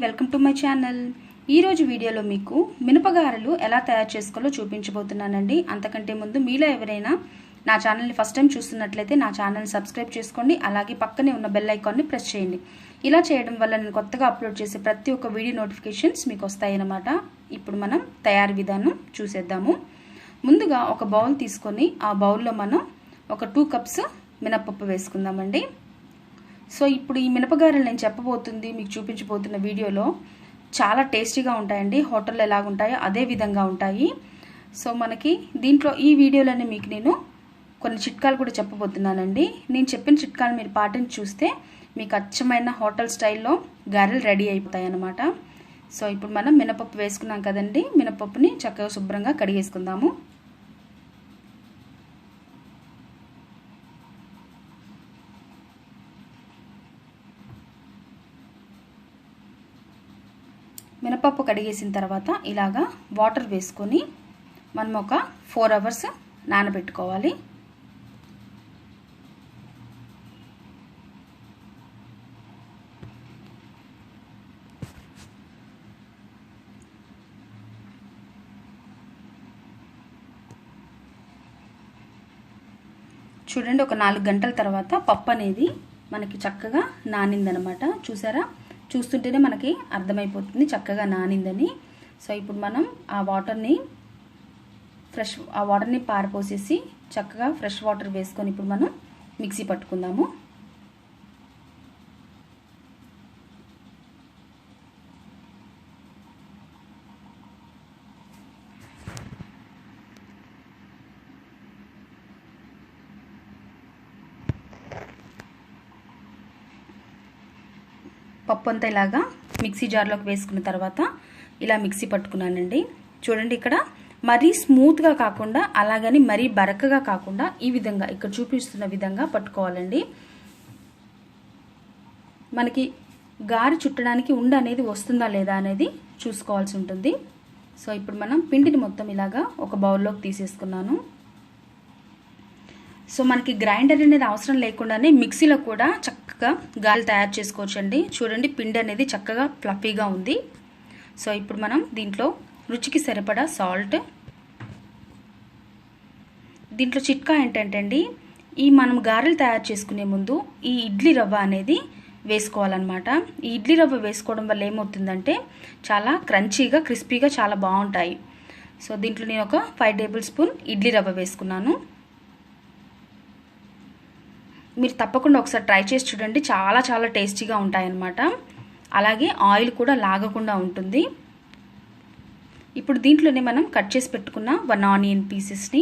Welcome to my channel. ఈరోజు వీడియోలో మీకు మినపగారెలు ఎలా తయారు చేసుకోవాలో చూపించబోతున్నానండి. అంతకంటే ముందు మీలో ఎవరైనా నా ఛానల్ని ఫస్ట్ టైం చూస్తున్నట్లయితే నా ఛానల్ని సబ్స్క్రైబ్ చేసుకోండి. అలాగే పక్కనే ఉన్న బెల్ ఐకాన్ని ప్రెస్ చేయండి. ఇలా చేయడం వల్ల నేను కొత్తగా అప్లోడ్ చేసే ప్రతి ఒక్క వీడియో నోటిఫికేషన్స్ మీకు వస్తాయన్నమాట. ఇప్పుడు మనం తయారీ విధానం చూసేద్దాము. ముందుగా ఒక బౌల్ తీసుకొని ఆ బౌల్లో మనం ఒక 2 కప్స్ మినపప్పు వేసుకుందామండి. సో ఇప్పుడు ఈ మినపగారెలు నేను చెప్పబోతుంది మీకు చూపించబోతున్న వీడియోలో చాలా టేస్టీగా ఉంటాయండి. హోటల్లో ఎలాగుంటాయో అదే విధంగా ఉంటాయి. సో మనకి దీంట్లో ఈ వీడియోలోనే మీకు నేను కొన్ని చిట్కాలు కూడా చెప్పబోతున్నానండి. నేను చెప్పిన చిట్కాలు మీరు పాటించి చూస్తే మీకు అచ్చమైన హోటల్ స్టైల్లో గారెలు రెడీ అయిపోతాయి అన్నమాట. సో ఇప్పుడు మనం మినపప్పు వేసుకున్నాం కదండి. మినపప్పుని చక్కగా శుభ్రంగా కడిగేసుకుందాము. మినపప్పు కడిగేసిన తర్వాత ఇలాగా వాటర్ వేసుకొని మనం ఒక 4 అవర్స్ నానబెట్టుకోవాలి. చూడండి, ఒక 4 గంటల తర్వాత పప్పు అనేది మనకి చక్కగా నానిందనమాట. చూసారా, చూస్తుంటేనే మనకి అర్థమైపోతుంది చక్కగా నానిందని. సో ఇప్పుడు మనం ఆ వాటర్ని పారపోసేసి చక్కగా ఫ్రెష్ వాటర్ వేసుకొని ఇప్పుడు మనం మిక్సీ పట్టుకుందాము. పప్పు అంతా ఇలాగా మిక్సీ జార్లోకి వేసుకున్న తర్వాత ఇలా మిక్సీ పట్టుకున్నానండి. చూడండి, ఇక్కడ మరీ స్మూత్గా కాకుండా అలాగని మరీ బరకగా కాకుండా ఈ విధంగా ఇక్కడ చూపిస్తున్న విధంగా పట్టుకోవాలండి. మనకి గారి చుట్టడానికి ఉండ అనేది వస్తుందా లేదా అనేది చూసుకోవాల్సి ఉంటుంది. సో ఇప్పుడు మనం పిండిని మొత్తం ఇలాగా ఒక బౌల్లోకి తీసేసుకున్నాను. సో మనకి గ్రైండర్ అనేది అవసరం లేకుండానే మిక్సీలో కూడా చక్కగా గారెలు తయారు చేసుకోవచ్చు అండి. చూడండి, పిండి అనేది చక్కగా ఫ్లఫీగా ఉంది. సో ఇప్పుడు మనం దీంట్లో రుచికి సరిపడా సాల్ట్, దీంట్లో చిట్కా ఏంటంటే అండి, ఈ మనం గారెలు తయారు చేసుకునే ముందు ఈ ఇడ్లీ రవ్వ అనేది వేసుకోవాలన్నమాట. ఈ ఇడ్లీ రవ్వ వేసుకోవడం వల్ల ఏమవుతుందంటే చాలా క్రంచీగా క్రిస్పీగా చాలా బాగుంటాయి. సో దీంట్లో నేను ఒక 5 టేబుల్ స్పూన్ ఇడ్లీ రవ్వ వేసుకున్నాను. మీరు తప్పకుండా ఒకసారి ట్రై చేసి చూడండి, చాలా చాలా టేస్టీగా ఉంటాయన్నమాట. అలాగే ఆయిల్ కూడా లాగకుండా ఉంటుంది. ఇప్పుడు దీంట్లోనే మనం కట్ చేసి పెట్టుకున్న 1 ఆనియన్ పీసెస్ని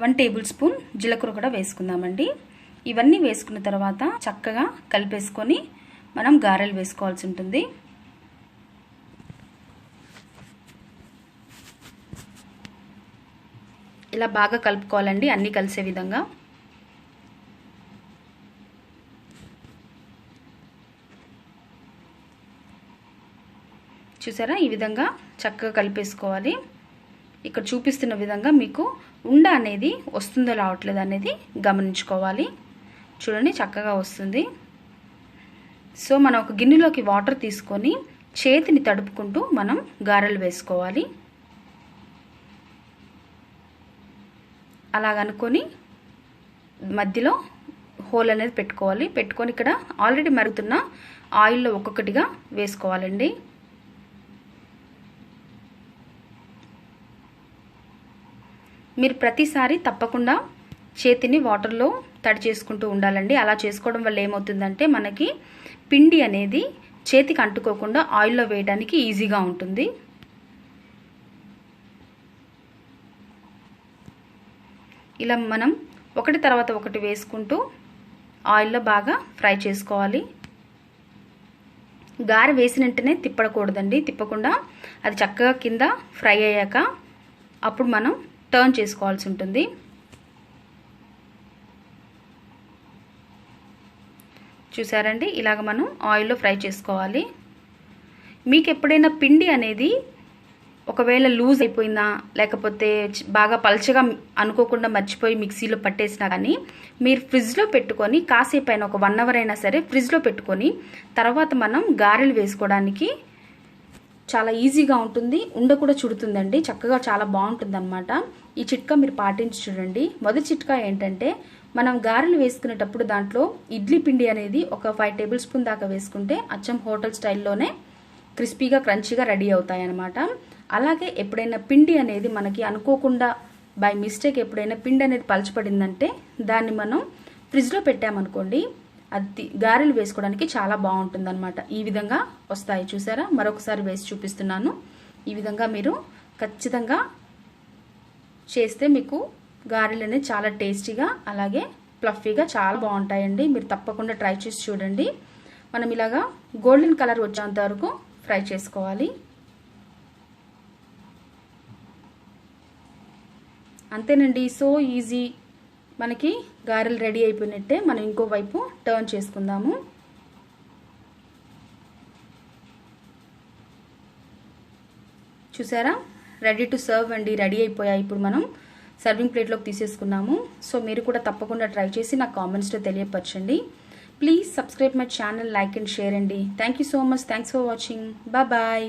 వన్ టేబుల్ స్పూన్ జీలకర్ర కూడా వేసుకుందామండి. ఇవన్నీ వేసుకున్న తర్వాత చక్కగా కలిపేసుకొని మనం గారెలు వేసుకోవాల్సి ఉంటుంది. ఇలా బాగా కలుపుకోవాలండి, అన్నీ కలిసే విధంగా. చూసారా, ఈ విధంగా చక్కగా కలిపేసుకోవాలి. ఇక్కడ చూపిస్తున్న విధంగా మీకు ఉండ అనేది వస్తుందో రావట్లేదు అనేది గమనించుకోవాలి. చూడండి, చక్కగా వస్తుంది. సో మనం ఒక గిన్నెలోకి వాటర్ తీసుకొని చేతిని తడుపుకుంటూ మనం గారెలు వేసుకోవాలి. అలాగనుకొని మధ్యలో హోల్ అనేది పెట్టుకొని ఇక్కడ ఆల్రెడీ మరుగుతున్న ఆయిల్లో ఒక్కొక్కటిగా వేసుకోవాలండి. మీరు ప్రతిసారి తప్పకుండా చేతిని వాటర్లో తడి చేసుకుంటూ ఉండాలండి. అలా చేసుకోవడం వల్ల ఏమవుతుందంటే మనకి పిండి అనేది చేతికి అంటుకోకుండా ఆయిల్లో వేయడానికి ఈజీగా ఉంటుంది. ఇలా మనం ఒకటి తర్వాత ఒకటి వేసుకుంటూ ఆయిల్లో బాగా ఫ్రై చేసుకోవాలి. గారె వేసిన వెంటనే తిప్పకూడదండి. తిప్పకుండా అది చక్కగా కింద ఫ్రై అయ్యాక అప్పుడు మనం టర్న్ చేసుకోవాల్సి ఉంటుంది. చూసారండి, ఇలాగ మనం ఆయిల్లో ఫ్రై చేసుకోవాలి. మీకు ఎప్పుడైనా పిండి అనేది ఒకవేళ లూజ్ అయిపోయినా లేకపోతే బాగా పల్చగా అనుకోకుండా మర్చిపోయి మిక్సీలో పట్టేసినా కానీ మీరు ఫ్రిడ్జ్లో పెట్టుకొని కాసేపు అయినా ఒక 1 అవర్ అయినా సరే ఫ్రిడ్జ్లో పెట్టుకొని తర్వాత మనం గారెలు వేసుకోవడానికి చాలా ఈజీగా ఉంటుంది. ఉండ కూడా చుడుతుందండి, చక్కగా చాలా బాగుంటుంది అనమాట. ఈ చిట్కా మీరు పాటించి చూడండి. మొదటి చిట్కా ఏంటంటే మనం గారెలు వేసుకునేటప్పుడు దాంట్లో ఇడ్లీ పిండి అనేది ఒక 5 టేబుల్ స్పూన్ దాకా వేసుకుంటే అచ్చం హోటల్ స్టైల్లోనే క్రిస్పీగా క్రంచీగా రెడీ అవుతాయి అన్నమాట. అలాగే ఎప్పుడైనా పిండి అనేది మనకి అనుకోకుండా బై మిస్టేక్ ఎప్పుడైనా పిండి అనేది పలచబడిందంటే దాన్ని మనం ఫ్రిడ్జ్లో పెట్టామనుకోండి, అది గారెలు వేసుకోవడానికి చాలా బాగుంటుంది అనమాట. ఈ విధంగా వస్తాయి చూసారా. మరొకసారి వేసి చూపిస్తున్నాను. ఈ విధంగా మీరు ఖచ్చితంగా చేస్తే మీకు గారెలు అనేది చాలా టేస్టీగా అలాగే ఫ్లఫీగా చాలా బాగుంటాయండి. మీరు తప్పకుండా ట్రై చేసి చూడండి. మనం ఇలాగా గోల్డెన్ కలర్ వచ్చేంత వరకు ఫ్రై చేసుకోవాలి. అంతేనండి, సో ఈజీ. మనకి గారెలు రెడీ అయిపోయినట్టే. మనం ఇంకో వైపు టర్న్ చేసుకుందాము. చూసారా, రెడీ టు సర్వ్ అండి, రెడీ అయిపోయాయి. ఇప్పుడు మనం సర్వింగ్ ప్లేట్లోకి తీసేసుకున్నాము. సో మీరు కూడా తప్పకుండా ట్రై చేసి నాకు కామెంట్స్లో తెలియపరచండి. Please subscribe my channel, like and share అండి. Thank you so much. Thanks for watching. Bye.